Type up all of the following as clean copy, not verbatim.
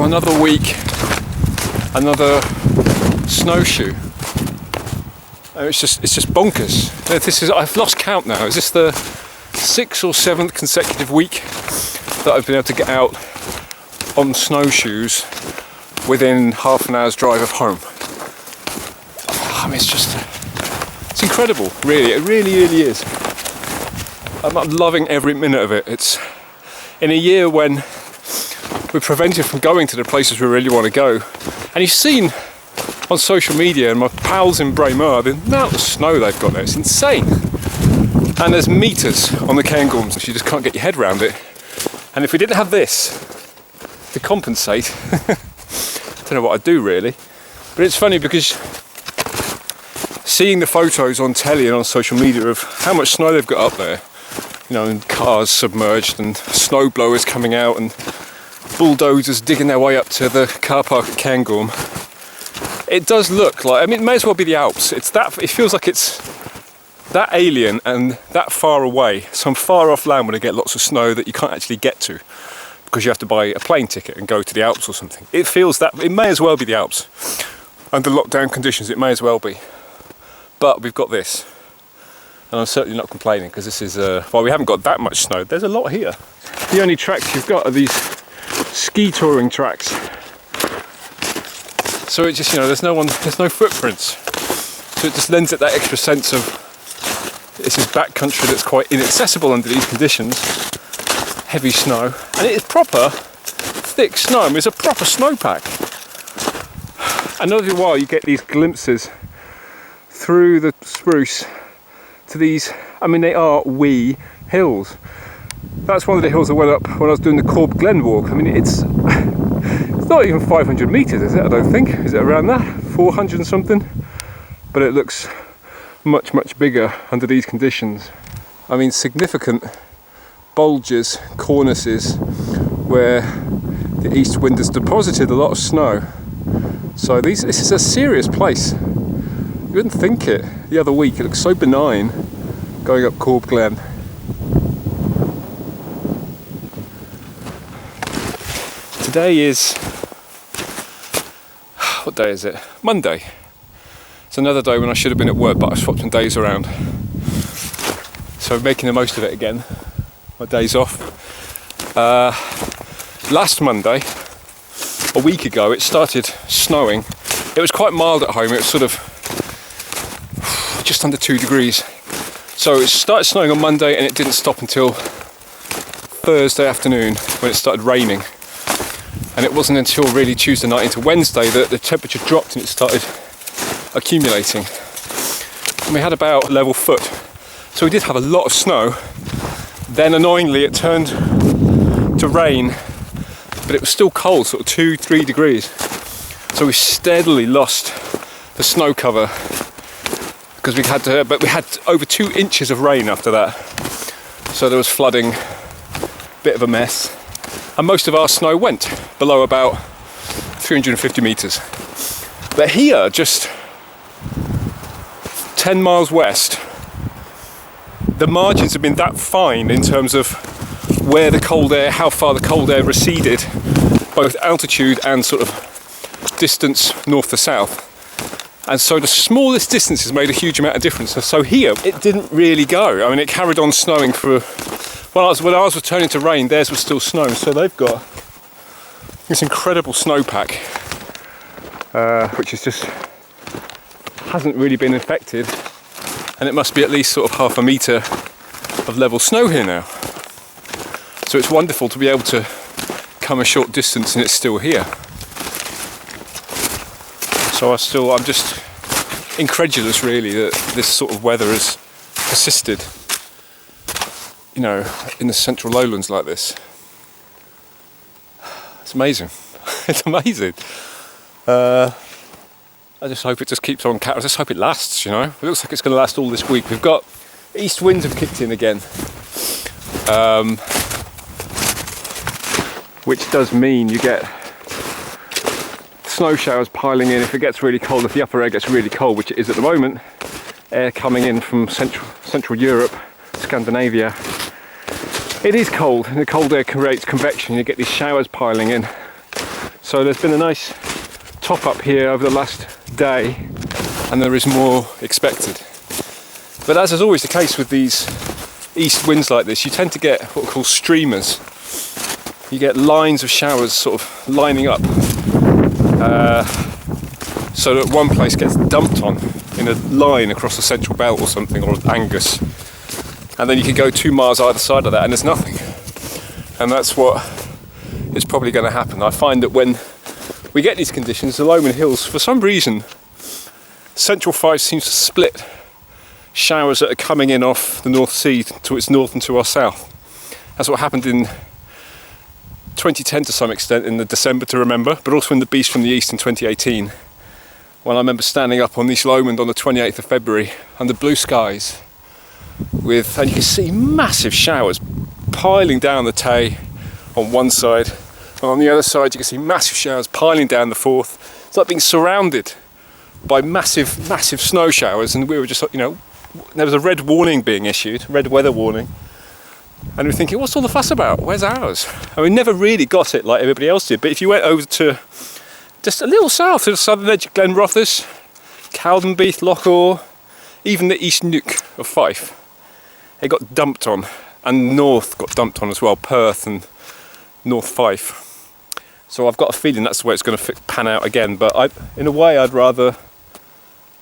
another week, another snowshoe. It's just bonkers. I've lost count now. Is this the 6th or 7th consecutive week that I've been able to get out on snowshoes within half an hour's drive of home? I mean, it's incredible, really. It really is. I'm loving every minute of it. It's in a year when we're prevented from going to the places we really want to go. And you've seen on social media and my pals in Braemar, the amount of snow they've got there, it's insane. And there's meters on the Cairngorms, so you just can't get your head around it. And if we didn't have this to compensate, I don't know what I'd do really. But it's funny because seeing the photos on telly and on social media of how much snow they've got up there, you know, and cars submerged and snow blowers coming out and bulldozers digging their way up to the car park at Cairngorm. It does look like, I mean, it may as well be the Alps. It feels like it's that alien and that far away, some far off land where they get lots of snow that you can't actually get to because you have to buy a plane ticket and go to the Alps or something. It feels that, it may as well be the Alps. Under lockdown conditions, it may as well be. But we've got this. And I'm certainly not complaining because this is, well, we haven't got that much snow. There's a lot here. The only tracks you've got are these ski touring tracks. So it just, you know, there's no footprints. So it just lends it that extra sense of this is backcountry that's quite inaccessible under these conditions. Heavy snow. And it is proper thick snow. I mean, it's a proper snowpack. And every while you get these glimpses through the spruce to these, I mean, they are wee hills. That's one of the hills I went up when I was doing the Dunning Glen walk. I mean, it's not even 500 metres, is it? I don't think. Is it around that? 400 and something? But it looks much, much bigger under these conditions. I mean, significant bulges, cornices, where the east wind has deposited a lot of snow. So this is a serious place. You wouldn't think it. The other week, it looked so benign going up Dunning Glen. Today is, what day is it? Monday. It's another day when I should have been at work, but I swapped some days around. So making the most of it again. My days off. Last Monday, a week ago, it started snowing. It was quite mild at home. It was sort of just under 2 degrees. So it started snowing on Monday and it didn't stop until Thursday afternoon when it started raining. And it wasn't until really Tuesday night into Wednesday that the temperature dropped and it started accumulating. And we had about level foot. So we did have a lot of snow. Then annoyingly it turned to rain, but it was still cold, sort of 2-3 degrees. So we steadily lost the snow cover because we had over 2 inches of rain after that. So there was flooding, bit of a mess. And most of our snow went below about 350 metres. But here, just 10 miles west, the margins have been that fine in terms of where the cold air, how far the cold air receded, both altitude and sort of distance north to south. And so the smallest distances made a huge amount of difference. So here, it didn't really go. I mean, it carried on snowing for, when ours was turning to rain, theirs was still snow. So they've got this incredible snowpack, which is just, hasn't really been affected. And it must be at least sort of half a metre of level snow here now. So it's wonderful to be able to come a short distance and it's still here. So I'm just incredulous really that this sort of weather has persisted, you know, in the central lowlands like this. It's amazing. It's amazing. I just hope it just keeps on. I just hope it lasts, you know. It looks like it's going to last all this week. We've got east winds have kicked in again, which does mean you get snow showers piling in if it gets really cold. If the upper air gets really cold, which it is at the moment, air coming in from Central Europe, Scandinavia, it is cold, and the cold air creates convection. You get these showers piling in. So So there's been a nice top up here over the last day, and there is more expected. But as is always the case with these east winds like this, you tend to get what we call streamers. You get lines of showers sort of lining up, so that one place gets dumped on in a line across the central belt or something, or Angus, and then you can go 2 miles either side of that and there's nothing. And that's what is probably going to happen. I find that when we get these conditions, the Lomond Hills, for some reason, Central Fife seems to split showers that are coming in off the North Sea to its north and to our south. That's what happened in 2010 to some extent, in the December to remember, but also in the Beast from the East in 2018, when I remember standing up on East Lomond on the 28th of February under blue skies, and you can see massive showers piling down the Tay on one side, and on the other side you can see massive showers piling down the Forth. It's like being surrounded by massive snow showers, and we were just, you know, there was a red warning being issued, red weather warning, and we were thinking, what's all the fuss about? Where's ours? And we never really got it like everybody else did. But if you went over to just a little south to the southern edge of Glenrothes, Cowdenbeath, Lochawe, even the East Neuk of Fife, it got dumped on, and north got dumped on as well, Perth and North Fife. So I've got a feeling that's the way it's going to pan out again. But in a way, I'd rather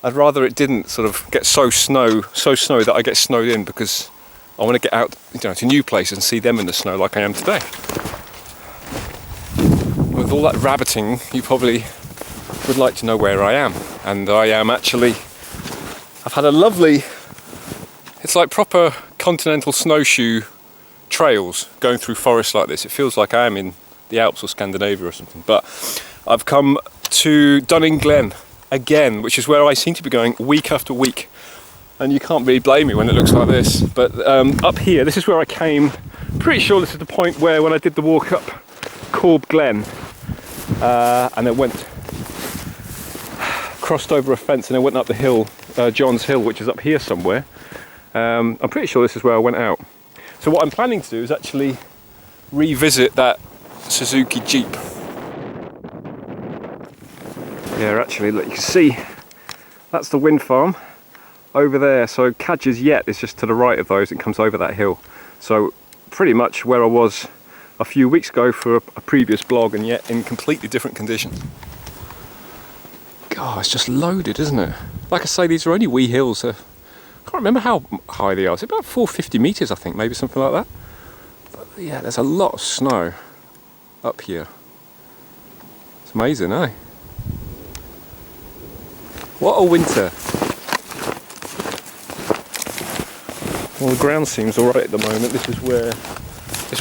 it didn't sort of get so snowy that I get snowed in, because I want to get out, you know, to new places and see them in the snow like I am today. With all that rabbiting, you probably would like to know where I am. And I am actually, I've had a lovely, it's like proper continental snowshoe trails going through forests like this. It feels like I am in the Alps or Scandinavia or something. But I've come to Dunning Glen again, which is where I seem to be going week after week. And you can't really blame me when it looks like this. But up here, this is where I came. Pretty sure this is the point where, when I did the walk up Corb Glen, and it crossed over a fence and then went up the hill, John's Hill, which is up here somewhere. I'm pretty sure this is where I went out. So what I'm planning to do is actually revisit that Suzuki Jeep. Yeah, actually, look, you can see that's the wind farm over there. So Cadger's Yet is just to the right of those. It comes over that hill. So pretty much where I was a few weeks ago for a previous blog, and yet in completely different conditions. God, it's just loaded, isn't it? Like I say, these are only wee hills. I can't remember how high they are. It's about 450 metres, I think, maybe something like that. But yeah, there's a lot of snow up here. It's amazing, eh? What a winter. Well, the ground seems alright at the moment. This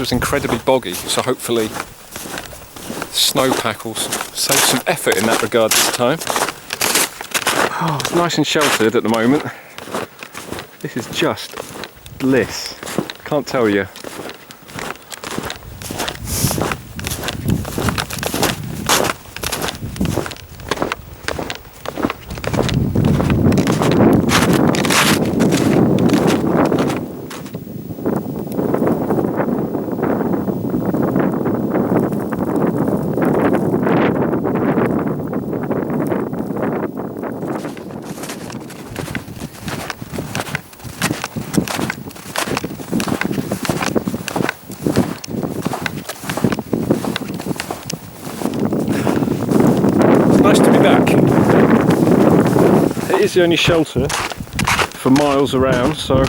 was incredibly boggy, so hopefully snowpack will save some effort in that regard this time. Oh, it's nice and sheltered at the moment. This is just bliss. Can't tell you. It is the only shelter for miles around, so but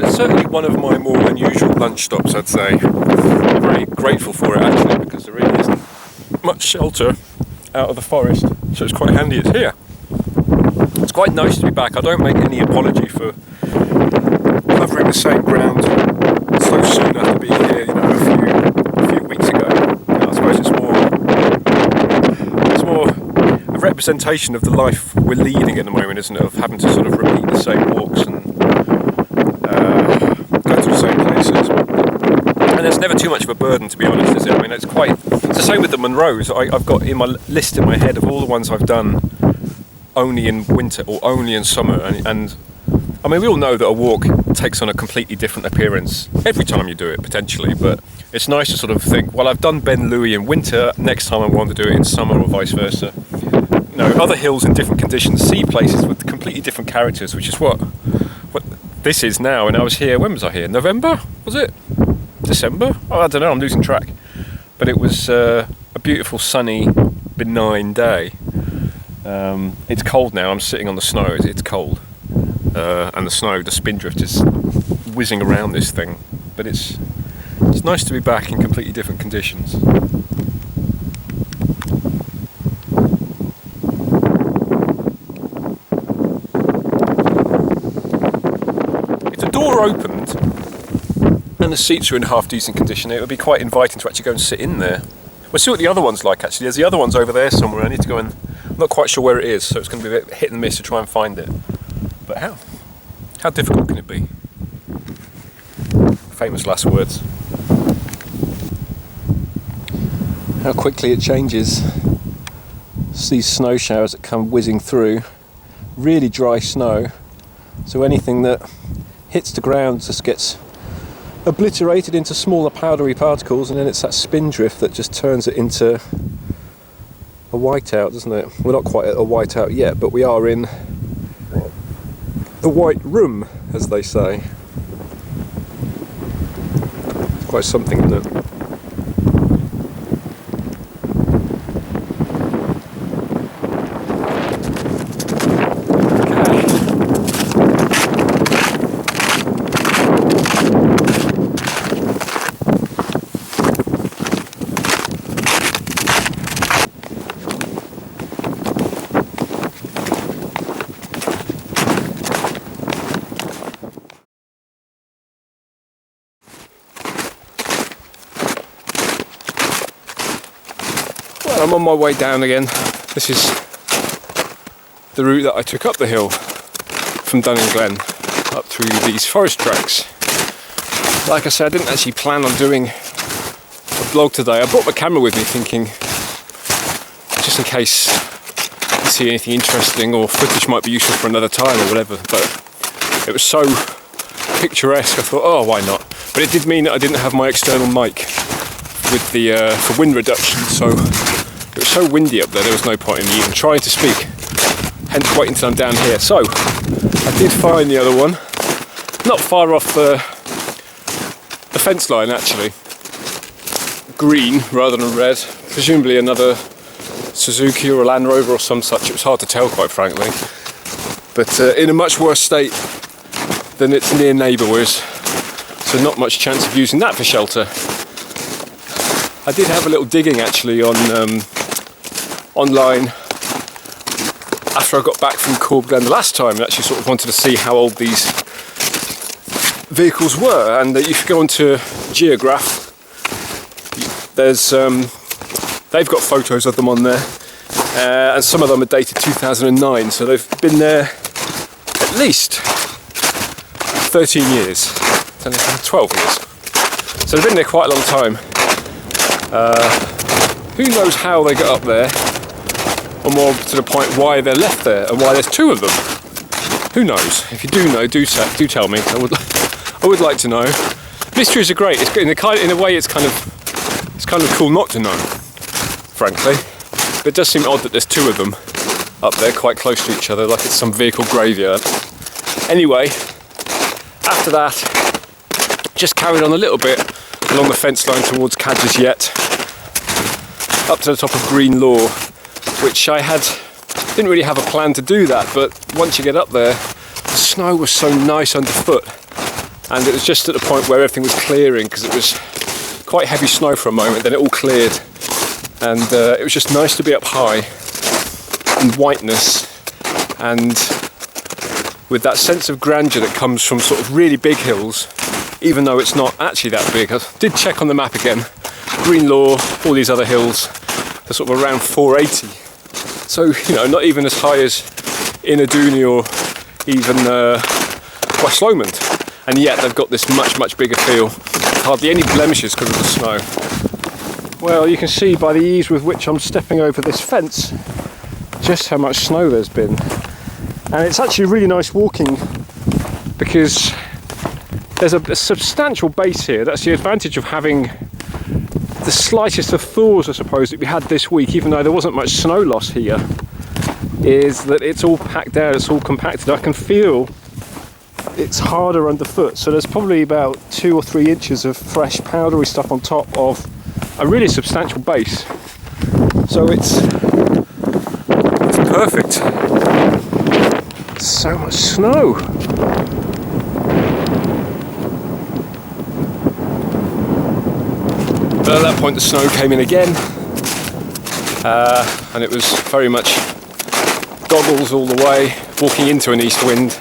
it's certainly one of my more unusual lunch stops, I'd say. I'm very grateful for it actually, because there really isn't much shelter out of the forest, so it's quite handy it's here. It's quite nice to be back. I don't make any apology for covering the same ground so soon after being here, you know, a few weeks ago. I suppose it's more a representation of the life we're leading at the moment, isn't it? Of having to sort of repeat the same walks and go to the same places. And it's never too much of a burden, to be honest, is it? I mean, it's the same with the Munros. I've got in my list in my head of all the ones I've done only in winter or only in summer, and I mean, we all know that a walk takes on a completely different appearance every time you do it, potentially, but it's nice to sort of think, well, I've done Ben Louis in winter, next time I want to do it in summer or vice versa. You know, other hills in different conditions, see places with completely different characters, which is what this is now. And I was here, when was I here? November? Was it? December? Oh, I don't know, I'm losing track. But it was a beautiful, sunny, benign day. It's cold now, I'm sitting on the snow, it's cold. And the snow, the spindrift is whizzing around this thing. But it's nice to be back in completely different conditions. If the door opened and the seats are in half decent condition, it would be quite inviting to actually go and sit in there. We'll see what the other one's like actually. There's the other one's over there somewhere. I need to go and, I'm not quite sure where it is, so it's going to be a bit hit and miss to try and find it. But how difficult can it be? Famous last words. How quickly it changes. It's these snow showers that come whizzing through. Really dry snow. So anything that hits the ground just gets obliterated into smaller powdery particles, and then it's that spindrift that just turns it into a whiteout, doesn't it? We're not quite at a whiteout yet, but we are in the white room, as they say. It's quite something, isn't it? I'm on my way down again. This is the route that I took up the hill from Dunning Glen up through these forest tracks. Like I said, I didn't actually plan on doing a vlog today. I brought my camera with me thinking, just in case you see anything interesting or footage might be useful for another time or whatever, but it was so picturesque I thought, oh, why not? But it did mean that I didn't have my external mic with the for wind reduction, so it was so windy up there was no point in me even trying to speak, hence waiting until I'm down here. So I did find the other one, not far off the fence line actually, green rather than red, presumably another Suzuki or a Land Rover or some such. It was hard to tell, quite frankly, but in a much worse state than its near neighbour was, so not much chance of using that for shelter. I did have a little digging actually on online after I got back from Glen the last time, and actually sort of wanted to see how old these vehicles were. And if you go onto Geograph, there's they've got photos of them on there, and some of them are dated 2009, so they've been there at least 13 years, 12 years, so they've been there quite a long time. Who knows how they got up there, or more to the point, why they're left there and why there's two of them. Who knows? If you do know, do tell me. I would like to know. Mysteries are great. It's in a way it's kind of cool not to know, frankly. But it does seem odd that there's two of them up there quite close to each other, like it's some vehicle graveyard. Anyway, after that, just carried on a little bit along the fence line towards Cadger's Yet, up to the top of Green Law, which didn't really have a plan to do that, but once you get up there, the snow was so nice underfoot, and it was just at the point where everything was clearing, because it was quite heavy snow for a moment, then it all cleared, and it was just nice to be up high in whiteness, and with that sense of grandeur that comes from sort of really big hills, even though it's not actually that big. I did check on the map again. Green Law, all these other hills, they're sort of around 480. So, you know, not even as high as Innerdooney or even West Lomond. And yet they've got this much, much bigger feel. Hardly any blemishes because of the snow. Well, you can see by the ease with which I'm stepping over this fence just how much snow there's been. And it's actually really nice walking because there's a substantial base here. That's the advantage of having the slightest of thaws, I suppose, that we had this week, even though there wasn't much snow loss here, is that it's all packed down, it's all compacted. I can feel it's harder underfoot, so there's probably about 2 or 3 inches of fresh powdery stuff on top of a really substantial base. So it's perfect. So much snow. But at that point the snow came in again, and it was very much goggles all the way, walking into an east wind,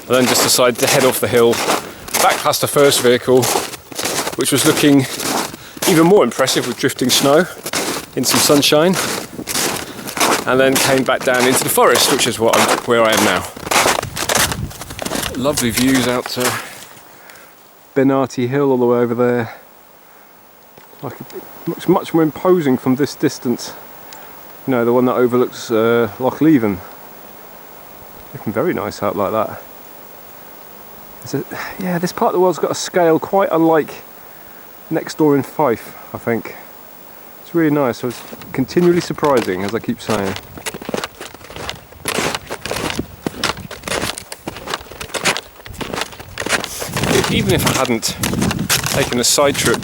and then just decided to head off the hill, back past the first vehicle, which was looking even more impressive with drifting snow in some sunshine, and then came back down into the forest, which is where I am now. Lovely views out to Benarty Hill all the way over there. Like, it looks much more imposing from this distance. You know, the one that overlooks Loch Leven. Looking very nice out like that. Yeah, this part of the world's got a scale quite unlike next door in Fife, I think. It's really nice, so it's continually surprising, as I keep saying. Even if I hadn't taken a side trip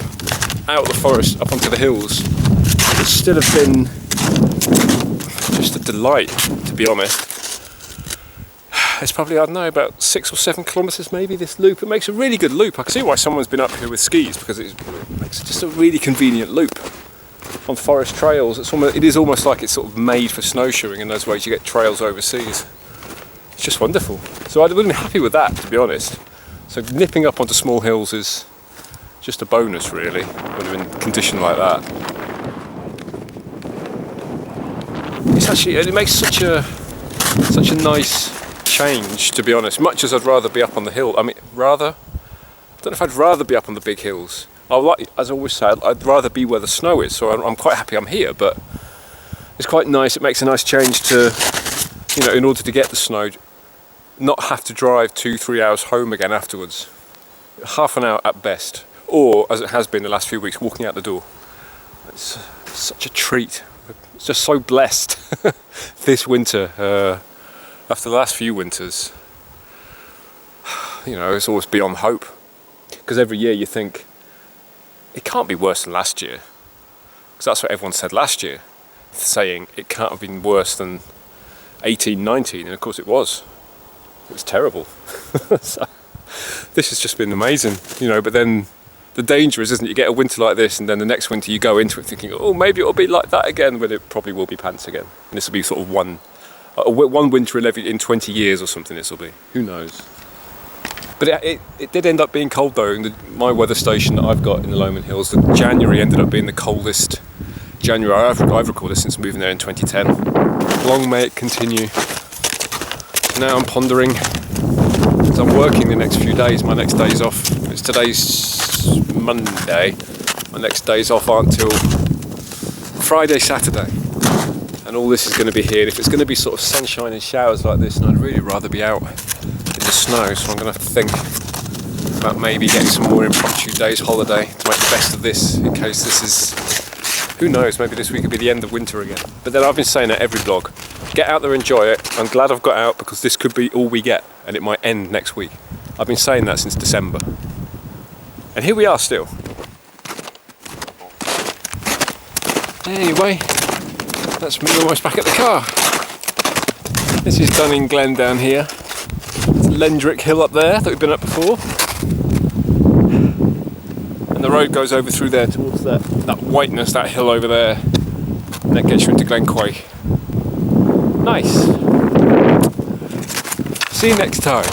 out of the forest up onto the hills, it would still have been just a delight, to be honest. It's probably, I don't know, about 6 or 7 kilometres maybe, this loop. It makes a really good loop. I can see why someone's been up here with skis, because it makes just a really convenient loop on forest trails. It is almost like it's sort of made for snowshoeing in those ways you get trails overseas. It's just wonderful. So I would have been happy with that, to be honest. So nipping up onto small hills is just a bonus, really, when you're in a condition like that. It's actually, it makes such a nice change, to be honest. Much as I'd rather be up on the hill, I don't know if I'd rather be up on the big hills. As I always say, I'd rather be where the snow is, so I'm quite happy I'm here, but it's quite nice. It makes a nice change to, you know, in order to get the snow, not have to drive 2-3 hours home again afterwards. Half an hour at best, or as it has been the last few weeks, walking out the door. It's such a treat. It's just so blessed this winter. After the last few winters, you know, it's always beyond hope, because every year you think it can't be worse than last year, because that's what everyone said last year, saying it can't have been worse than 18-19, and of course it was. It was terrible. So this has just been amazing, you know. But then the danger is, isn't it? You get a winter like this, and then the next winter you go into it thinking, oh, maybe it'll be like that again, but it probably will be pants again. And this will be sort of one winter in 20 years or something. This will be. Who knows? But it did end up being cold though. In my weather station that I've got in the Lomond Hills, the January ended up being the coldest January I've recorded since moving there in 2010. Long may it continue. Now I'm pondering, as I'm working the next few days, my next day's off. Today's Monday. My next days off aren't till Friday, Saturday. And all this is going to be here. And if it's going to be sort of sunshine and showers like this, and I'd really rather be out in the snow, so I'm going to have to think about maybe getting some more impromptu days holiday to make the best of this, in case this is, who knows, maybe this week could be the end of winter again. But then I've been saying that every vlog. Get out there, enjoy it. I'm glad I've got out, because this could be all we get, and it might end next week. I've been saying that since December. And here we are still. Anyway, that's me almost back at the car. This is Dunning Glen down here. It's Lendrick Hill up there that we've been up before. And the road goes over through there towards that whiteness, that hill over there. And that gets you into Glencoe. Nice. See you next time.